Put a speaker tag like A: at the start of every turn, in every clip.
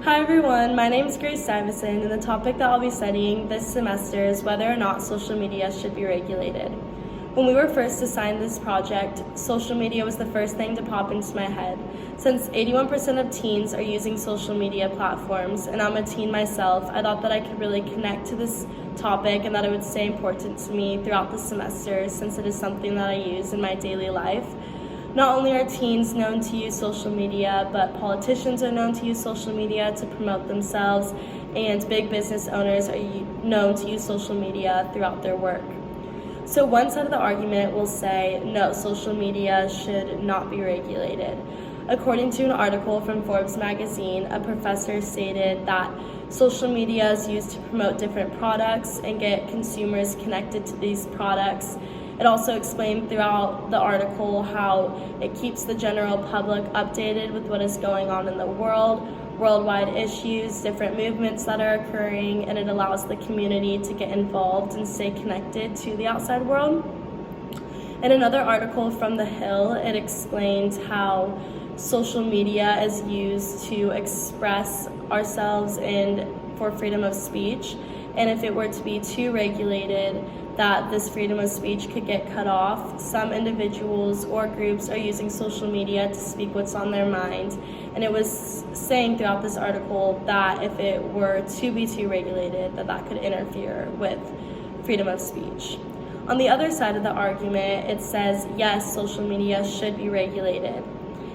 A: Hi everyone, my name is Grace Stuyvesant, and the topic that I'll be studying this semester is whether or not social media should be regulated. When we were first assigned this project, social media was the first thing to pop into my head. Since 81% of teens are using social media platforms, and I'm a teen myself, I thought that I could really connect to this topic and that it would stay important to me throughout the semester since it is something that I use in my daily life. Not only are teens known to use social media, but politicians are known to use social media to promote themselves, and big business owners are known to use social media throughout their work. So one side of the argument will say, no, social media should not be regulated. According to an article from Forbes magazine, a professor stated that social media is used to promote different products and get consumers connected to these products. It also explained throughout the article how it keeps the general public updated with what is going on in the world, worldwide issues, different movements that are occurring, and it allows the community to get involved and stay connected to the outside world. In another article from The Hill, it explained how social media is used to express ourselves and for freedom of speech, and if it were to be too regulated, that this freedom of speech could get cut off. Some individuals or groups are using social media to speak what's on their mind, and it was saying throughout this article that if it were to be too regulated, that could interfere with freedom of speech. On the other side of the argument, it says, yes, social media should be regulated.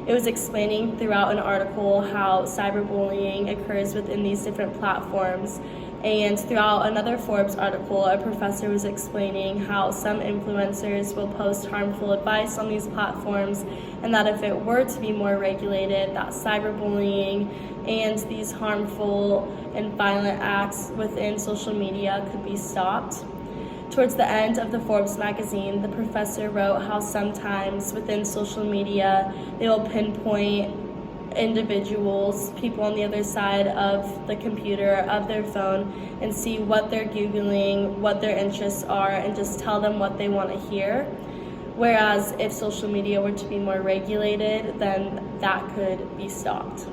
A: It was explaining throughout an article how cyberbullying occurs within these different platforms. And throughout another Forbes article, a professor was explaining how some influencers will post harmful advice on these platforms, and that if it were to be more regulated, that cyberbullying and these harmful and violent acts within social media could be stopped. Towards the end of the Forbes magazine, the professor wrote how sometimes within social media, they will pinpoint individuals, people on the other side of the computer, of their phone, and see what they're Googling, what their interests are, and just tell them what they want to hear. Whereas if social media were to be more regulated, then that could be stopped.